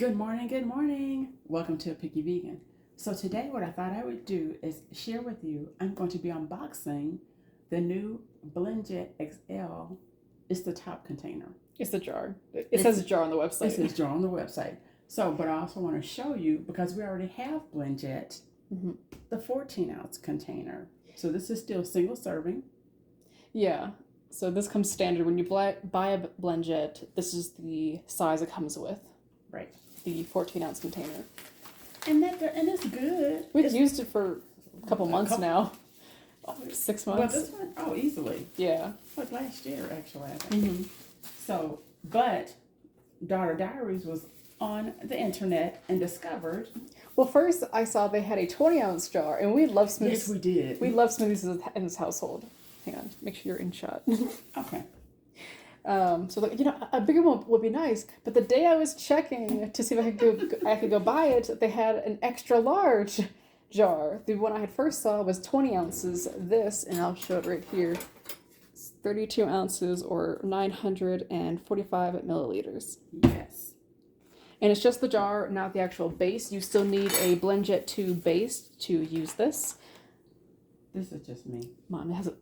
Good morning, good morning. Welcome to A Picky Vegan. So today what I thought I would do is share with you, I'm going to be unboxing the new BlendJet XL. It's the top container. It's the jar. It says jar on the website. It says jar on the website. So, but I also want to show you, because we already have BlendJet, the 14-ounce container. So this is still single serving. Yeah. So this comes standard. When you buy a BlendJet, this is the size it comes with. Right. The 14-ounce container. And it's good. We've used it for a couple months now. 6 months. Well, this one, easily. Yeah. Like last year, actually, I think. So, but Diaries was on the internet and discovered. Well, first I saw they had a 20-ounce jar, and we love smoothies. Yes, we did. We love smoothies in this household. Hang on, make sure you're in shot. Okay. So like, a bigger one would be nice. But the day I was checking to see if I could go buy it, they had an extra large jar. The one I had first saw was 20 ounces. This, and I'll show it right here, it's 32 ounces or 945 milliliters. Yes. And it's just the jar, not the actual base. You still need a BlendJet 2 base to use this. This is just me. Mom, it has a...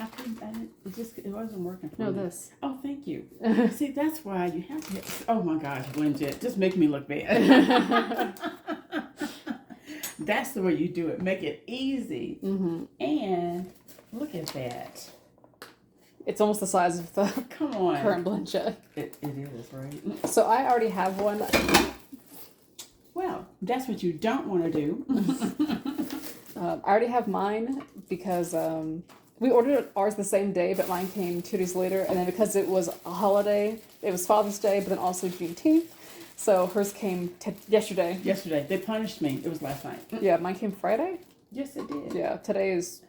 It wasn't working for me. No, this. Oh, thank you. See, that's why you have to. Oh my gosh, BlendJet, just make me look bad. That's the way you do it. Make it easy. And look at that. It's almost the size of the current BlendJet. It is, right? So I already have one. Well, that's what you don't want to do. I already have mine because we ordered ours the same day, but mine came 2 days later. And then because it was a holiday, it was Father's Day, but then also Juneteenth. So hers came yesterday. Yesterday. They punished me. It was last night. Yeah, mine came Friday. Yes, it did. Yeah, today is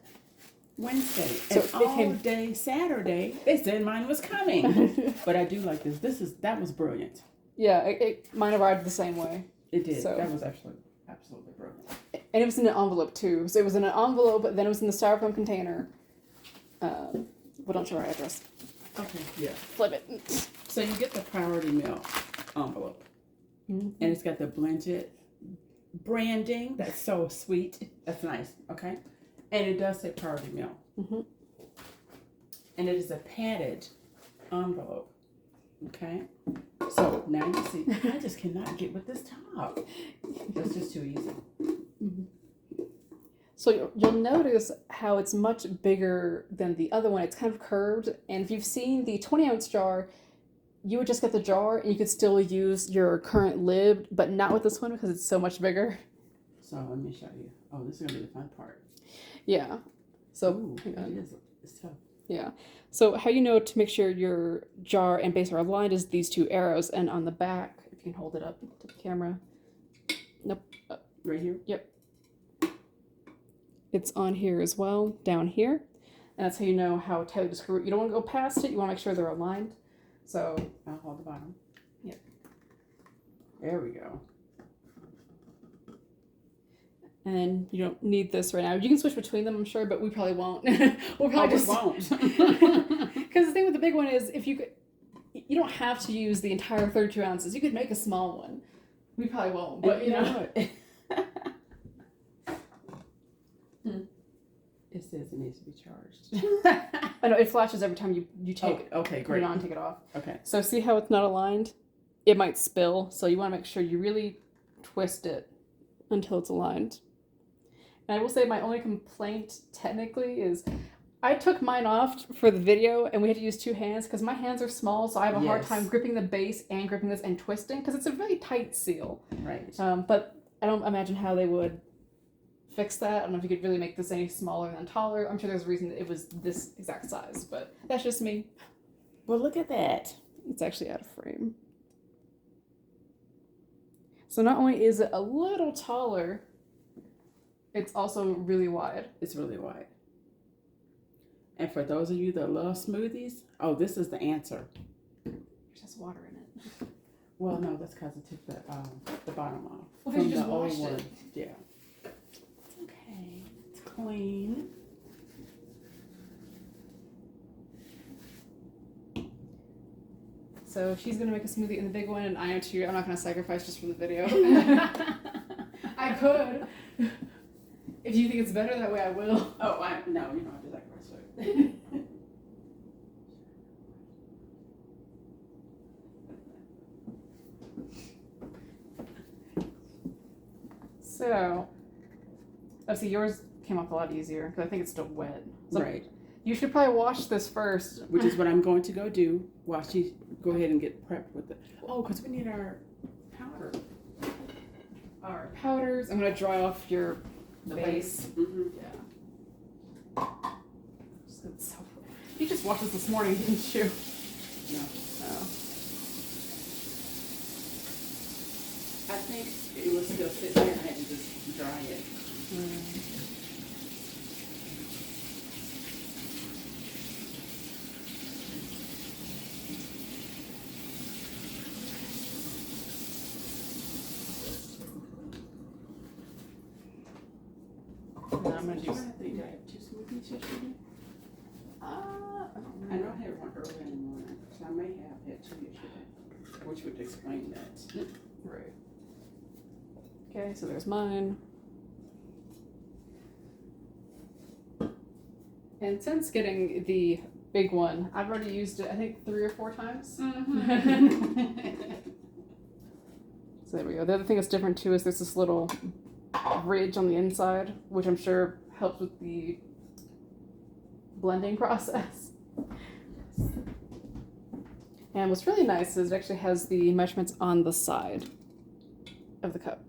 Wednesday. So and all day Saturday, they said mine was coming. But I do like this. That was brilliant. Yeah, mine arrived the same way. It did. So. That was absolutely brilliant. And it was in an envelope too. So it was in an envelope, but then it was in the styrofoam container. Well, don't show our address. Okay. Yeah. Flip it. So you get the Priority Mail envelope, and it's got the BlendJet branding. That's so sweet. That's nice. Okay, and it does say Priority Mail. And it is a padded envelope. Okay. So now you see, I just cannot get with this top. That's just too easy. So you'll notice how it's much bigger than the other one. It's kind of curved. And if you've seen the 20-ounce jar, you would just get the jar and you could still use your current lid, but not with this one because it's so much bigger. So let me show you. Oh, this is going to be the fun part. Yeah. So, ooh, it's tough. Yeah. So how you know to make sure your jar and base are aligned is these two arrows. And on the back, if you can hold it up to the camera. Nope. Right here? Yep. It's on here as well, down here. And that's how you know how tightly to screw it. You don't want to go past it. You want to make sure they're aligned. So I'll hold the bottom. Yep. There we go. And you don't need this right now. You can switch between them, I'm sure, but we probably won't. We'll probably just won't. Because the thing with the big one is, you don't have to use the entire 32 ounces. You could make a small one. We probably won't, but you know what? It says it needs to be charged. I know, it flashes every time you take it. Okay, great. Put it on, take it off. Okay. So see how it's not aligned? It might spill, so you want to make sure you really twist it until it's aligned. And I will say my only complaint technically is I took mine off for the video and we had to use 2 hands because my hands are small, so I have a hard time gripping the base and gripping this and twisting because it's a really tight seal. Right. But I don't imagine how they would fix that. I don't know if you could really make this any smaller than taller. I'm sure there's a reason that it was this exact size, but that's just me. Well, look at that. It's actually out of frame. So not only is it a little taller, it's also really wide. It's really wide. And for those of you that love smoothies, oh, this is the answer. There's just water in it. Well, no, that's because I took the bottom off. Well, from you just the old washed one. it. Yeah. It's okay. It's clean. So she's gonna make a smoothie in the big one, and I am too. I'm not gonna sacrifice just for the video. I could. If you think it's better that way, I will. Oh, no, you don't have to sacrifice it. So, obviously yours came off a lot easier because I think it's still wet. So Right. You should probably wash this first. Which is what I'm going to go do while she go ahead and get prepped with it. Oh, because we need our powder. Our powders. I'm gonna dry off the base. Mm-hmm. Yeah. You just washed this morning, didn't you? No. Oh. I think it was still sitting there. I had to just dry it. I'm gonna do. I think I have 2 smoothies yesterday. I know I had one early in the morning, so I may have had 2 yesterday, which would explain that. Right. Okay, so there's mine. And since getting the big one, I've already used it, I think 3 or 4 times. So there we go. The other thing that's different too is there's this little ridge on the inside, which I'm sure helps with the blending process. And what's really nice is it actually has the measurements on the side of the cup.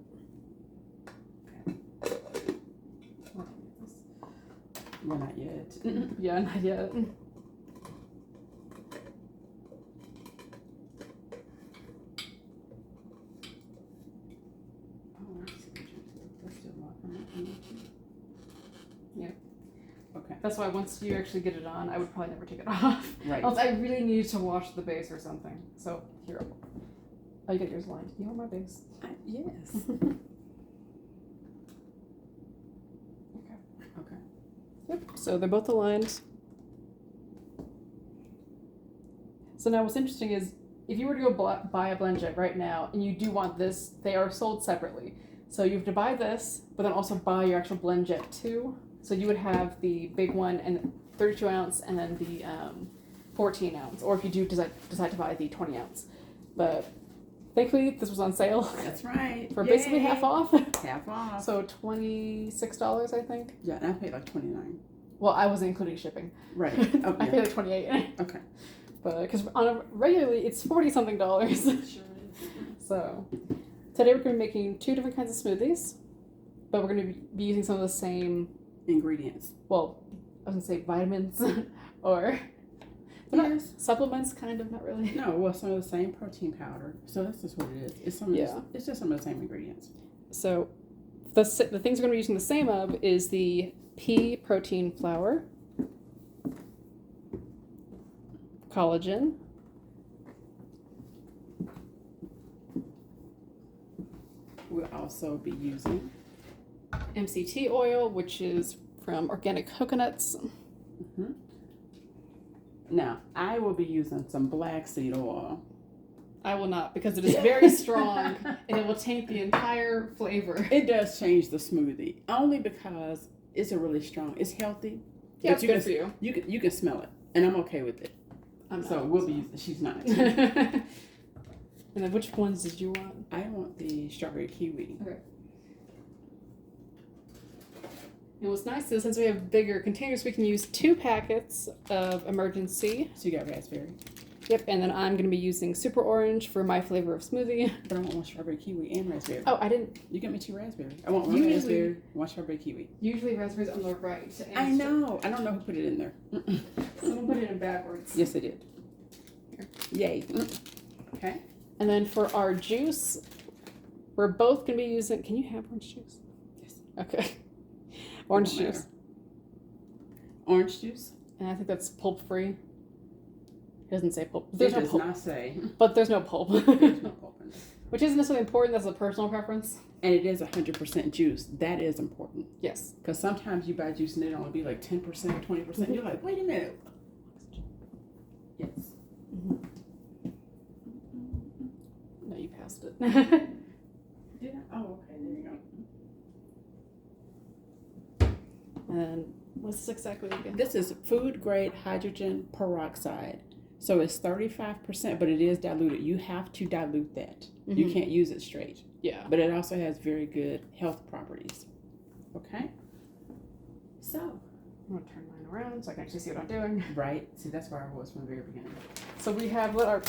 Well, not yet. Yeah, not yet. Yeah. Okay. That's why once you actually get it on, I would probably never take it off. Right. Else I really need to wash the base or something. So here. Oh, you got yours lined. You want my base? Yes. Okay. Yep. So they're both aligned. So now what's interesting is if you were to go buy a BlendJet right now and you do want this, they are sold separately. So you have to buy this, but then also buy your actual BlendJet 2. So you would have the big one and 32 ounce and then the 14 ounce. Or if you do decide to buy the 20 ounce. But thankfully this was on sale. That's right. For Yay. basically half off. Half off. So $26, I think. Yeah, and I paid like $29. Well, I wasn't including shipping. Right. Oh, I yeah. paid like $28. Okay. But because on a regularly it's $40-something. Sure is. So today we're going to be making 2 different kinds of smoothies, but we're going to be using some of the same Ingredients. Well, I was going to say vitamins or Yes. supplements, kind of, not really. No, well, some of the same protein powder. So that's just what it is. It's some. Yeah. It's just some of the same ingredients. So the things we're going to be using the same of is the pea protein flour, collagen, We'll also be using. MCT oil, which is from organic coconuts. Mm-hmm. Now, I will be using some black seed oil. I will not, because it is very strong and it will taint the entire flavor. It does change the smoothie, only because it's a really strong. It's healthy. Yeah, but it's good for you. You can smell it, and I'm okay with it. So we'll be using. She's not. And then which ones did you want? I want the strawberry kiwi. Okay. And what's nice is since we have bigger containers, we can use 2 packets of EmerGenC. So you got raspberry. Yep, and then I'm going to be using Super Orange for my flavor of smoothie. But I want 1 strawberry kiwi and raspberry. Oh, I didn't. You got me 2 raspberry. I want 1 Usually- raspberry, 1 strawberry kiwi. Usually raspberries on the right. And I know. I don't know who put it in there. Someone put it in backwards. Yes, they did. Here. Yay. Okay. And then for our juice, we're both going to be using. Can you have orange juice? Yes. Okay. Orange Don't juice. matter. Orange juice? And I think that's pulp free. It doesn't say pulp. It There's no does pulp. not say. But there's no pulp. There's no pulp in it. Which isn't necessarily important. That's a personal preference. And it is 100% juice. That is important. Yes. Because sometimes you buy juice and it only be like 10% or 20%. You're like, wait a minute. Yes. Mm-hmm. cast it. Did I? Oh, okay. There you go. And what's this exactly again? This is food grade hydrogen peroxide. So it's 35%, but it is diluted. You have to dilute that. You can't use it straight. Yeah. But it also has very good health properties. Okay? So, I'm going to turn mine around so I can actually see what I'm doing. right. See, that's where I was from the very beginning. So we have let our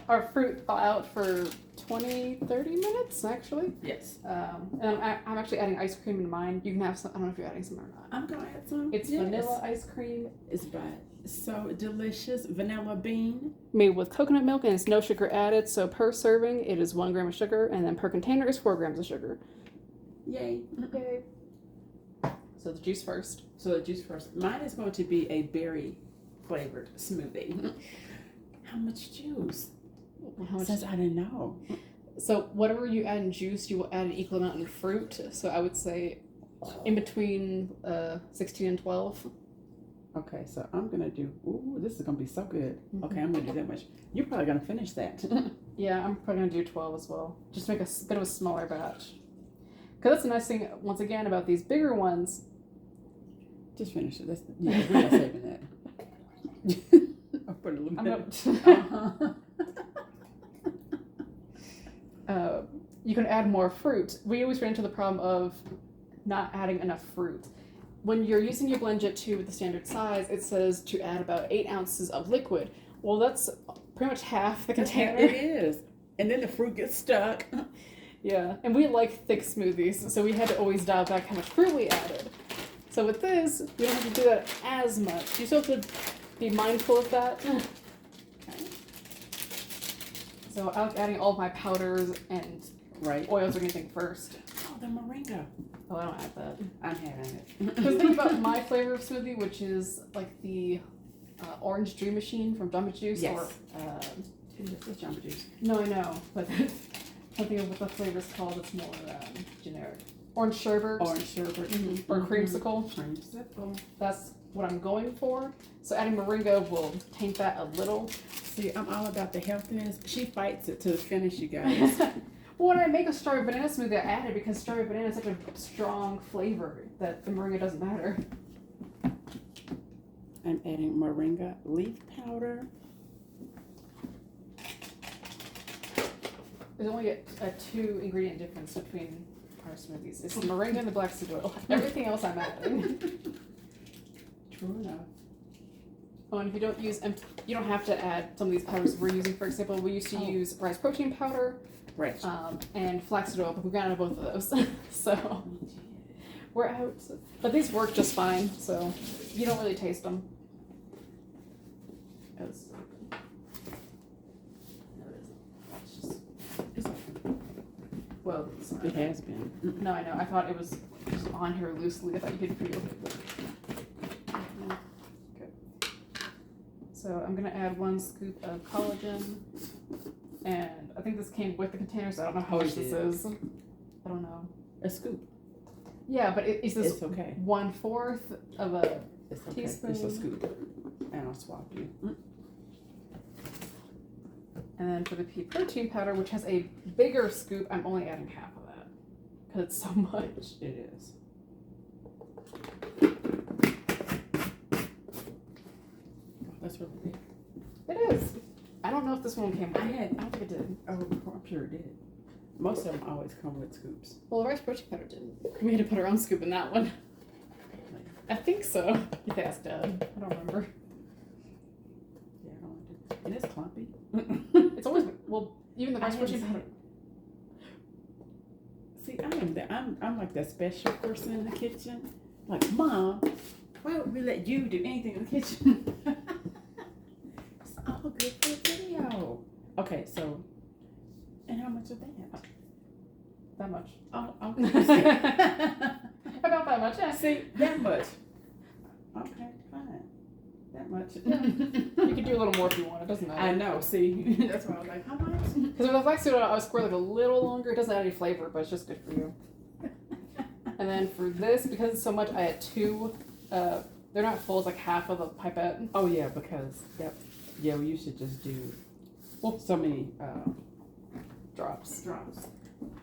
our fruit thaw out for 20, 30 minutes, actually. Yes. And I'm actually adding ice cream in mine. You can have some, I don't know if you're adding some or not. I'm going to add some. It's vanilla ice cream. It's so delicious. Vanilla bean. Made with coconut milk, and it's no sugar added. So per serving, it is 1 gram of sugar, and then per container is 4 grams of sugar. Yay. Yay. So the juice first. Mine is going to be a berry flavored smoothie. How much juice? How much? Since I didn't know. So whatever you add in juice, you will add an equal amount in fruit. So I would say in between 16 and 12. Okay, so I'm going to do, ooh, this is going to be so good. Okay, I'm going to do that much. You're probably going to finish that. Yeah, I'm probably going to do 12 as well. Just make a bit of a smaller batch. Because that's the nice thing, once again, about these bigger ones. Just finish it. Yeah, we're not saving that. I'll put a little bit. You can add more fruit. We always ran into the problem of not adding enough fruit. When you're using your BlendJet 2 with the standard size, it says to add about 8 ounces of liquid. Well, that's pretty much half the container. It is. And then the fruit gets stuck. Yeah, and we like thick smoothies, so we had to always dial back how much fruit we added. So with this, you don't have to do that as much. You still have to be mindful of that. Okay. So I like adding all of my powders and oils or anything first. Oh, the Moringa. Oh, I don't add that. I'm having it. Because think about my flavor of smoothie, which is like the orange Dream Machine from Jamba Juice. Yes. Or, It's Jamba Juice. no, I know, but something of what the flavor is called. It's more generic. Orange sherbet. Orange sherbet. Mm-hmm. Or creamsicle. Creamsicle. That's what I'm going for. So adding moringa will taint that a little. See, I'm all about the healthiness. She fights it to the finish, you guys. Well, when I make a strawberry banana smoothie, I add it because strawberry banana is such a strong flavor that the moringa doesn't matter. I'm adding moringa leaf powder. There's only a 2 ingredient difference between our smoothies. It's the moringa and the black seed oil. Everything else I'm adding. True enough. Oh, and if you don't use, you don't have to add some of these powders we're using. For example, we used to use rice protein powder, Right. and flaxseed oil, but we ran out of both of those. So we're out. But these work just fine, so you don't really taste them. It's Well, It has been. no, I know. I thought it was just on here loosely. I thought you did feel it. Good. So I'm gonna add 1 scoop of collagen, and I think this came with the container, so I don't know how much this is. I don't know. A scoop. Yeah, but it's this It's okay. 1/4 of a It's okay. teaspoon. It's a scoop. And I'll swap you. And then for the pea protein powder, which has a bigger scoop, I'm only adding half of that because it's so much. It is. That's really big. It is. I don't know if this one came with it. I don't think it did. Oh, I'm sure it did. Most of them always come with scoops. Well, the rice protein powder didn't. We had to put our own scoop in that one. I think so. You can ask Dad. I don't remember. Yeah, I don't want to. And it's clumpy. It's always, well, even the rice protein powder. See, I'm like that special person in the kitchen. Like, Mom, why would we let you do anything in the kitchen? It's all good for the video. Okay, so, and how much of that? That much. Oh, About that much, yeah. See, that much. Okay, fine. That much. You can do a little more if you want. It doesn't matter. I know. See, that's why I was like, how much? Because with the flaxseed oil, I was square like a little longer. It doesn't add any flavor, but it's just good for you. And then for this, because it's so much, I had 2. They're not full. It's like half of a pipette. Oh yeah, because yeah, we used to just do so many drops. Drops.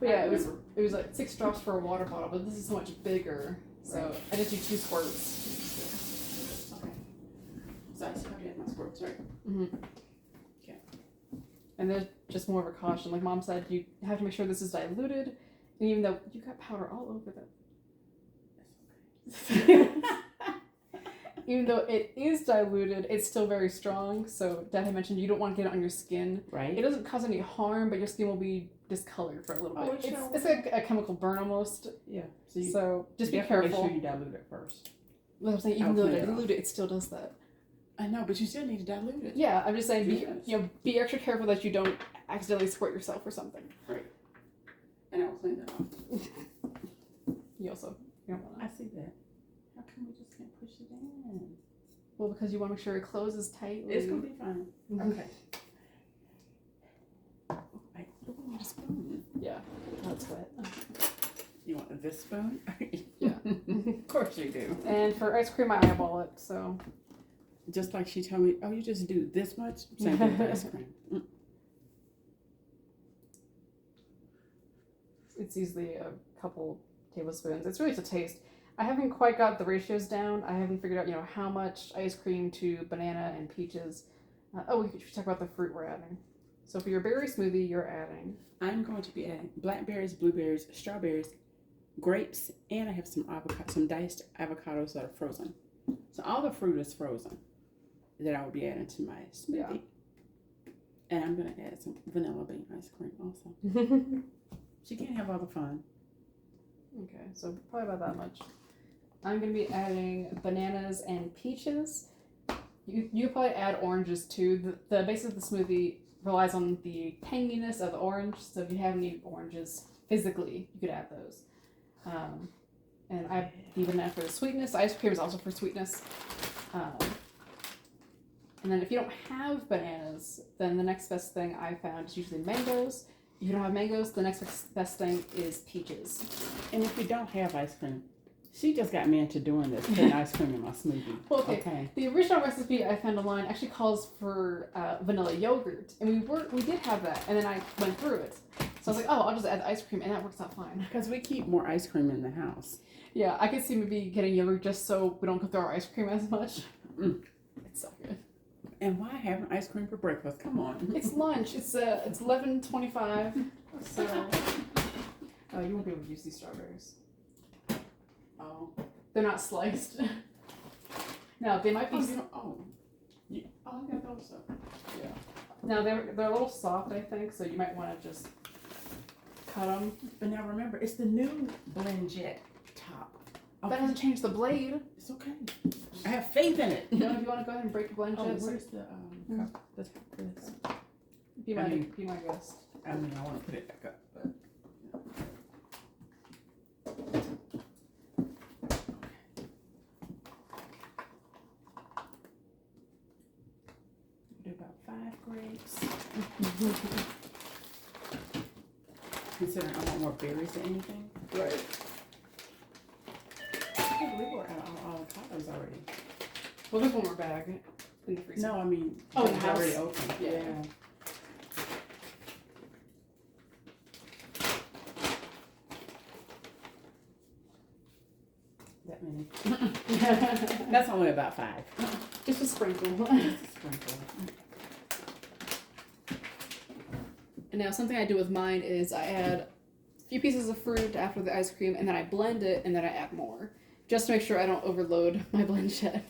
But yeah, it was like 6 drops for a water bottle, but this is so much bigger. So Right. I just do 2 squirts. Okay. So I still get my squirts, right? Mm-hmm. Okay. And there's just more of a caution. Like Mom said, you have to make sure this is diluted. And even though you got powder all over that. That's okay. Even though it is diluted, it's still very strong. So Dad had mentioned you don't want to get it on your skin. Right. It doesn't cause any harm, but your skin will be discolored for a little bit. Oh, It's like a chemical burn almost. Yeah. So just be definitely careful. Make sure you dilute it first. What I'm saying, even though diluted, it still does that. I know, but you still need to dilute it. Yeah, I'm just saying, Yes. be extra careful that you don't accidentally squirt yourself or something. Right. And I'll clean that off. You don't want to. I see that. How come we just can't push it in? Well, because you want to make sure it closes tightly. It's gonna be fine. Mhm. Okay. I need a spoon. Yeah, that's wet. You want this spoon? Yeah. Of course you do. And for ice cream, I eyeball it, so. Just like she told me, oh, you just do this much? Same thing with ice cream. It's usually a couple tablespoons. It's really to taste. I haven't quite got the ratios down. I haven't figured out, how much ice cream to banana and peaches. We should talk about the fruit we're adding. So for your berry smoothie, you're adding. I'm going to be adding blackberries, blueberries, strawberries, grapes, and I have some diced avocados that are frozen. So all the fruit is frozen that I will be adding to my smoothie. Yeah. And I'm going to add some vanilla bean ice cream also. She can't have all the fun. Okay, so probably about that much. I'm going to be adding bananas and peaches. You could probably add oranges too. The base of the smoothie relies on the tanginess of the orange, so if you have any oranges physically, you could add those. And I the banana for the sweetness. Ice cream is also for sweetness. And then if you don't have bananas, then the next best thing I found is usually mangoes. If you don't have mangoes, the next best thing is peaches. And if you don't have ice cream, she just got me into doing this, putting ice cream in my smoothie. Well, okay. The original recipe I found online actually calls for vanilla yogurt, and we did have that, and then I went through it. So I was like, oh, I'll just add the ice cream, and that works out fine. Because we keep more ice cream in the house. Yeah, I could see maybe getting yogurt just so we don't go through our ice cream as much. Mm. It's so good. And why having ice cream for breakfast? Come on. It's lunch. It's 11:25. So you won't be able to use these strawberries. Oh. They're not sliced. Now they might be. I got those up. Yeah. Now they're a little soft, I think, so you might want to just cut them. But now remember, it's the new BlendJet top. That doesn't change the blade. It's okay. I have faith in it. If you want to go ahead and break the BlendJet. Oh, where's the cup? The top for this? Be my guest. I mean, I want to put it back up, but. Do about 5 grapes. Considering I want more berries than anything. Right. I can't believe we're out of all avocados already. Well, there's one more bag in the freezer. No, I mean, oh, it's already open. Yeah. That many. That's only about 5. Just a sprinkle. Just a sprinkle. And now something I do with mine is I add a few pieces of fruit after the ice cream, and then I blend it, and then I add more, just to make sure I don't overload my BlendJet.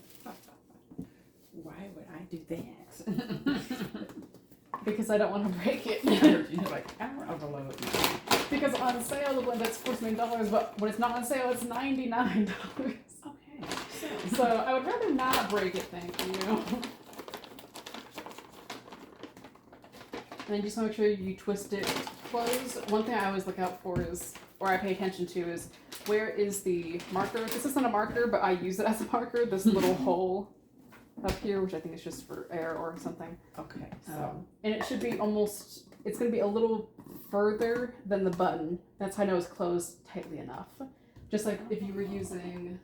Why would I do that? Because I don't want to break it. You're like, I don't overload. Because on sale the BlendJet's $49, but when it's not on sale it's $99. Okay. So I would rather not break it, thank you. And then just make sure you twist it close. One thing I always look out for is, or I pay attention to, is where is the marker? This isn't a marker, but I use it as a marker. This little hole up here, which I think is just for air or something. Okay. So. And it should be almost, it's going to be a little further than the button. That's how I know it's closed tightly enough. Just like if you were using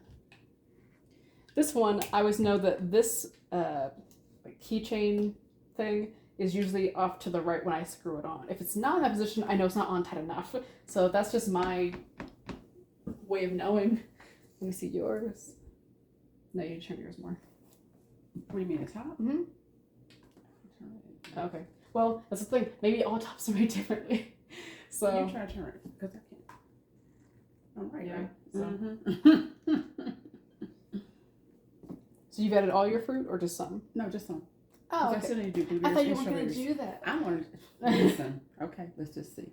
this one, I always know that this like keychain thing is usually off to the right when I screw it on. If it's not in that position, I know it's not on tight enough. So that's just my way of knowing. Let me see yours. No, you need to turn yours more. What do you mean, the top? Mm-hmm. Okay. Well, that's the thing. Maybe all tops are made differently. So You try to turn it, because I can't. All right, Yeah, right? so- Mhm. So you've added all your fruit or just some? No, just some. Oh, 'Cause I okay. still need to do I blueberries thought you and were going to strawberries. do that. I want to listen. Okay, let's just see.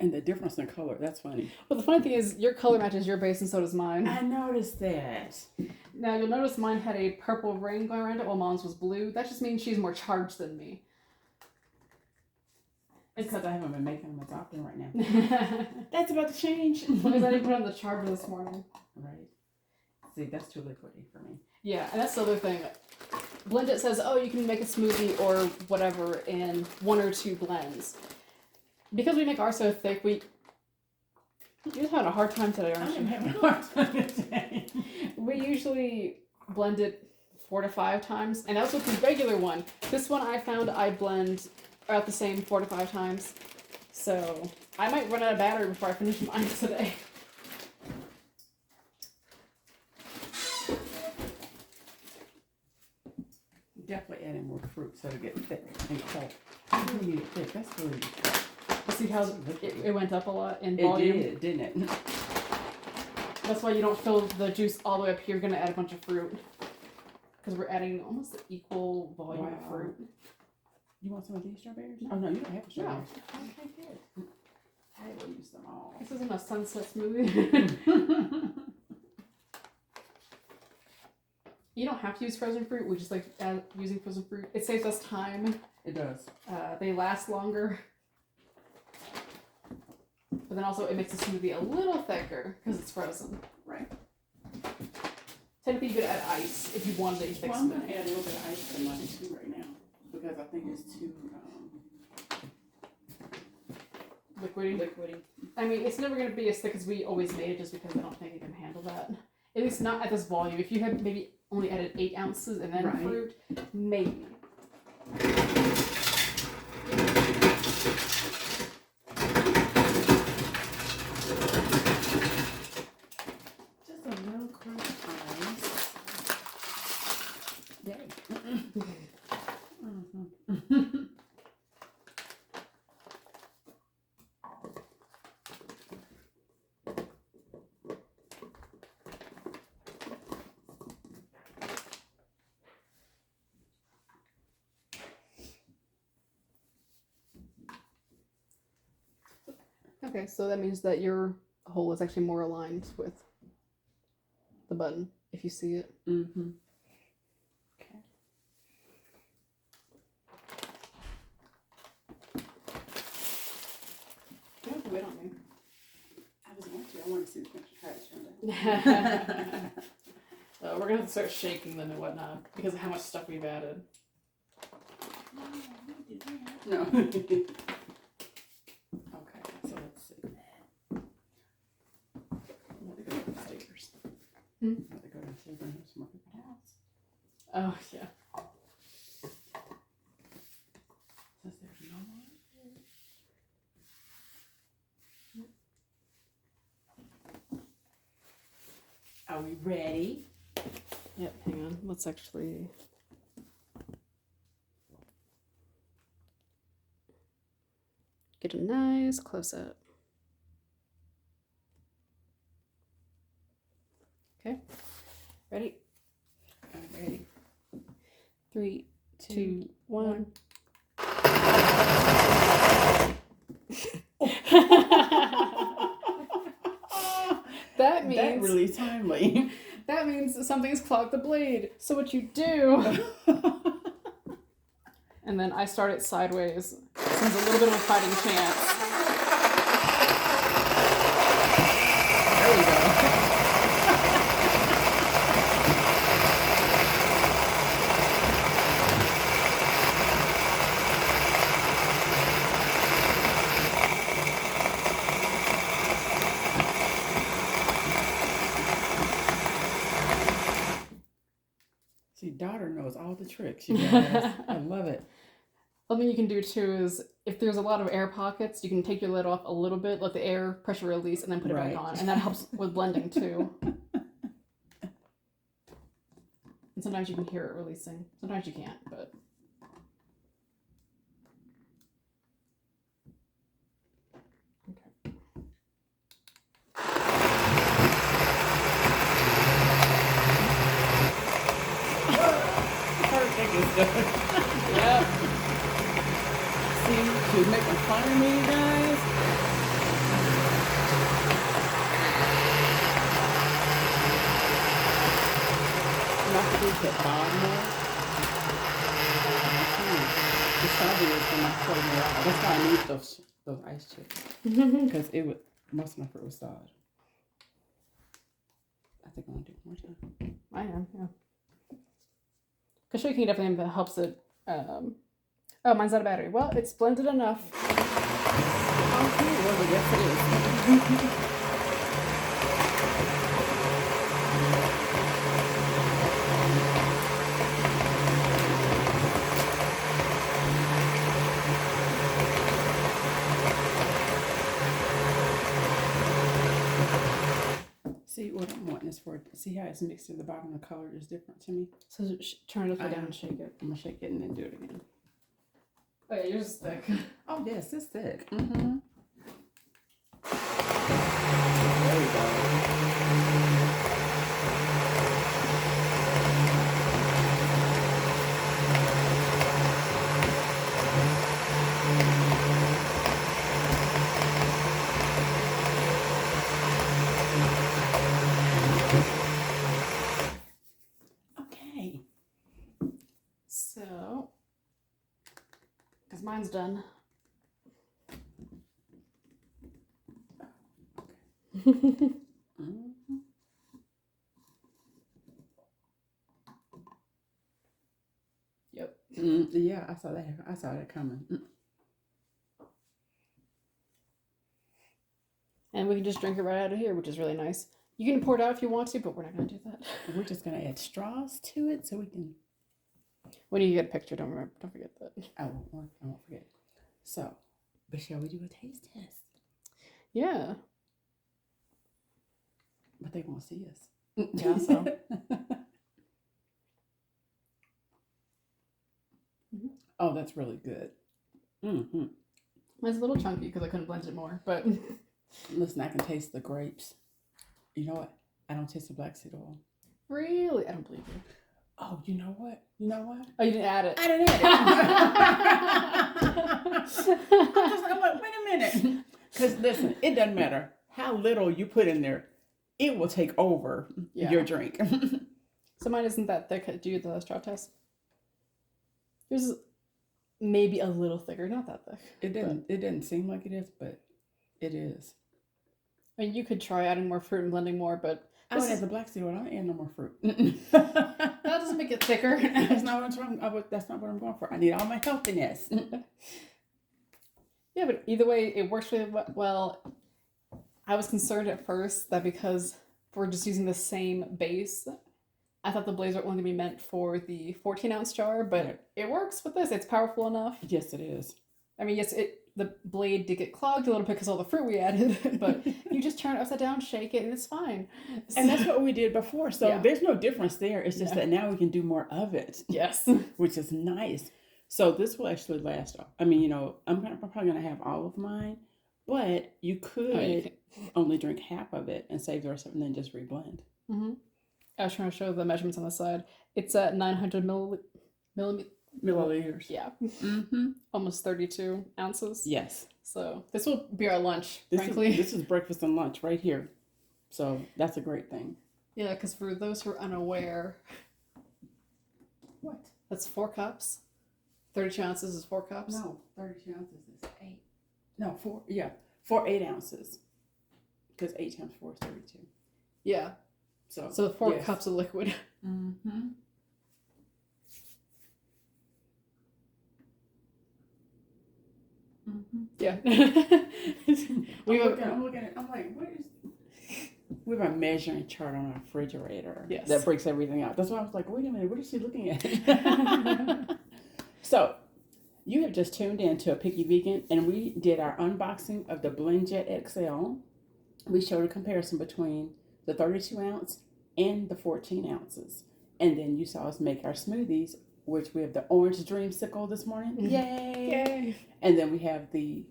And the difference in color, that's funny. Well, the funny thing is, your color matches your base, and so does mine. I noticed that. Now, you'll notice mine had a purple ring going around it, while mom's was blue. That just means she's more charged than me. It's because I haven't been making them as often right now. That's about to change. Because I didn't put on the charger this morning. Right. See, that's too liquidy for me. Yeah, and that's the other thing. BlendJet says, oh, you can make a smoothie or whatever in 1 or 2 blends. Because we make ours so thick, you're just having a hard time today, aren't I'm you? having a hard time today. We usually blend it 4 to 5 times, and that's with the regular one. This one I found I blend about the same 4 to 5 times. So I might run out of battery before I finish mine today. Definitely adding more fruit so it'll get thick and cold. I really need it thick. That's really. See how it went up a lot in volume? It did, didn't it? That's why you don't fill the juice all the way up here. You're going to add a bunch of fruit. Because we're adding almost the equal volume of fruit. You want some of these strawberries? Oh, no, you don't have the strawberries. Okay, good. I will use them all. This isn't a sunset smoothie. You don't have to use frozen fruit. We just like using frozen fruit. It saves us time. It does. They last longer. But then also it makes the smoothie a little thicker because it's frozen. Right. Technically you could add ice if you wanted a thick Well, I'm going smoothie. to add a little bit of ice to mine too right now. Because I think it's too Liquidy. I mean, it's never going to be as thick as we always made it just because I don't think it can handle that. At least not at this volume. If you had maybe only added 8 ounces and then Right. fruit, maybe. just a little crushed ice. Yay. Okay, so that means that your hole is actually more aligned with the button, if you see it. Mm-hmm. Okay. You don't have to wait on me. I was going to. I want to see how it turned out. We're going to have to start shaking them and whatnot because of how much stuff we've added. No. Okay, so let's see. I'm going to go downstairs. Hmm? I'm going to go downstairs and have some more paper towels. Oh, yeah. Since there's no more. Are we ready? Yep, hang on. Let's actually... get a nice close-up. Okay. Ready? I'm ready. 3, 2, 1. That means That really timely. that means something's clogged the blade. So what you do? And then I start it sideways. There's a little bit of a fighting chance. There we go. See, daughter knows all the tricks, you guys. I love it. Something you can do too is if there's a lot of air pockets, you can take your lid off a little bit, let the air pressure release, and then put it back on. And that helps with blending too. And sometimes you can hear it releasing. Sometimes you can't, but. Yep. See, she's making fun of me, you guys. Not to do the bottom more. The strawberry is going to throw me out. That's why I need those ice chips. Because most of my fruit was thawed. I think I'm going to do more time. I am, yeah. Because shaking definitely helps it. Oh, mine's out of battery. Well, it's blended enough. Okay, well, yes it is. See what I'm wanting is for, see how it's mixed to the bottom, the color is different to me. So turn it upside down and shake it. I'm gonna shake it and then do it again. Oh yeah, yours is thick. Oh yes, it's thick. Mm-hmm. There we go. Okay. So, because mine's done. Mm-hmm. Yep. Yeah, I saw that. I saw that coming. And we can just drink it right out of here, which is really nice. You can pour it out if you want to, but we're not going to do that. We're just gonna add straws to it so we can. When you get a picture, don't forget that. I won't forget. So, but shall we do a taste test? Yeah. But they won't see us. Yeah, so. Oh, that's really good. Mm-hmm. Mine's a little chunky because I couldn't blend it more, but. Listen, I can taste the grapes. You know what? I don't taste the black seed oil. Really? I don't believe you. Oh, you know what? You know what? Oh, you didn't add it. I didn't add it. I'm like, wait a minute. Because listen, it doesn't matter how little you put in there. It will take over your drink. So mine isn't that thick. Do you do the straw test? Yours is maybe a little thicker, not that thick. It didn't seem like it is, but it is. I mean, you could try adding more fruit and blending more, but I would add the black seed oil. I don't add no more fruit. That doesn't make it thicker. That's not what I'm going for. I need all my healthiness. Yeah, but either way, it works really well. I was concerned at first that because we're just using the same base, I thought the blades were only going to be meant for the 14-ounce jar, but it works with this. It's powerful enough. Yes, it is. I mean, yes, the blade did get clogged a little bit because all the fruit we added, but you just turn it upside down, shake it, and it's fine. And that's what we did before. So there's no difference there. It's just that now we can do more of it. Yes. Which is nice. So this will actually last. I mean, you know, I'm probably going to have all of mine, but you could only drink half of it and save the rest of it and then just reblend. Mm-hmm. I was trying to show the measurements on the side. It's at 900 milliliters. Yeah. Mm-hmm. Almost 32 ounces. Yes. So this will be our lunch, frankly. This is breakfast and lunch right here. So that's a great thing. Yeah, because for those who are unaware, what? That's 4 cups. 32 ounces is 4 cups. No, 32 ounces is 8. No, 4. Yeah, 4 8 ounces. Because 8 times 4 is 32. Yeah. So 4 cups of liquid. Mm-hmm. Mm-hmm. Yeah. I'm looking at it. I'm like, what is... we have a measuring chart on our refrigerator Yes. that breaks everything out. That's why I was like, wait a minute, what is she looking at? So, you have just tuned in to A Picky Vegan, and we did our unboxing of the BlendJet XL. We showed a comparison between the 32 ounce and the 14 ounces. And then you saw us make our smoothies, which we have the orange dreamsicle this morning. Yay! Yay! And then we have the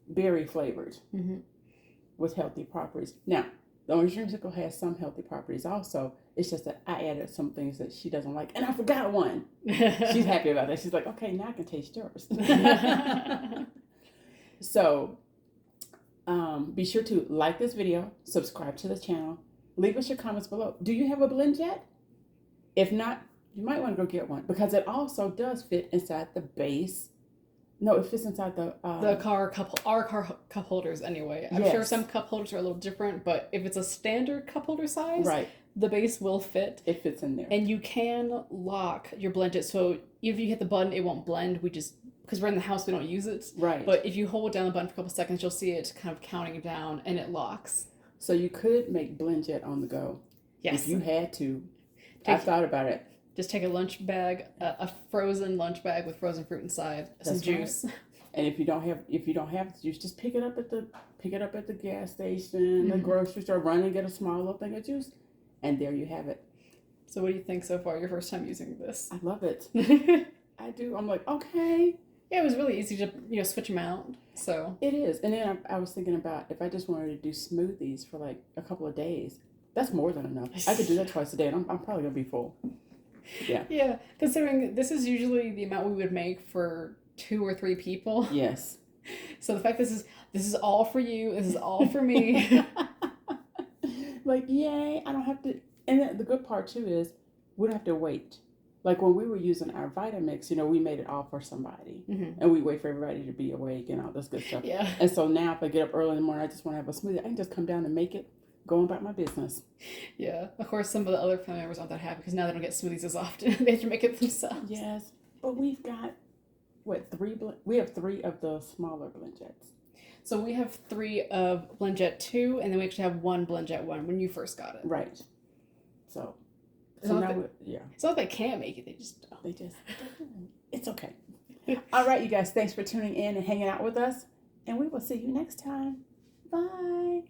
berry flavored Mm-hmm. with healthy properties. Now, the orange dreamsicle has some healthy properties also. It's just that I added some things that she doesn't like, and I forgot one. She's happy about that. She's like, okay, now I can taste yours. So, be sure to like this video, subscribe to the channel, leave us your comments below. Do you have a BlendJet? If not, you might want to go get one because it also does fit inside the base. No, it fits inside the our car cup holders anyway. I'm sure some cup holders are a little different, but if it's a standard cup holder size, right, the base will fit. It fits in there. And you can lock your BlendJet, so if you hit the button, it won't blend. We just, because we're in the house, we don't use it. Right. But if you hold down the button for a couple seconds, you'll see it kind of counting down, and it locks. So you could make BlendJet on the go. Yes. If you had to. I thought about it. Just take a lunch bag, a frozen lunch bag with frozen fruit inside, some juice. Right. And if you don't have the juice, just pick it up at the gas station, the grocery store, run and get a small little thing of juice, and there you have it. So what do you think so far? Your first time using this? I love it. I do. I'm like, okay. Yeah, it was really easy to switch them out. So it is. And then I was thinking about if I just wanted to do smoothies for like a couple of days, that's more than enough. I could do that twice a day, and I'm probably gonna be full. Yeah. Yeah, considering this is usually the amount we would make for 2 or 3 people. Yes. So the fact this is all for you, this is all for me. Like, yay, I don't have to. And the good part too is we don't have to wait. Like when we were using our Vitamix, we made it all for somebody. Mm-hmm. And we wait for everybody to be awake and all this good stuff. Yeah. And so now if I get up early in the morning, I just want to have a smoothie, I can just come down and make it, go about my business. Yeah. Of course, some of the other family members aren't that happy because now they don't get smoothies as often. They have to make it themselves. Yes. But we've got, we have 3 of the smaller BlendJets. So we have 3 of BlendJet 2, and then we actually have 1 BlendJet 1 when you first got it. Right. So now yeah. It's not that they can't make it, they just don't. It's okay. All right, you guys, thanks for tuning in and hanging out with us. And we will see you next time. Bye.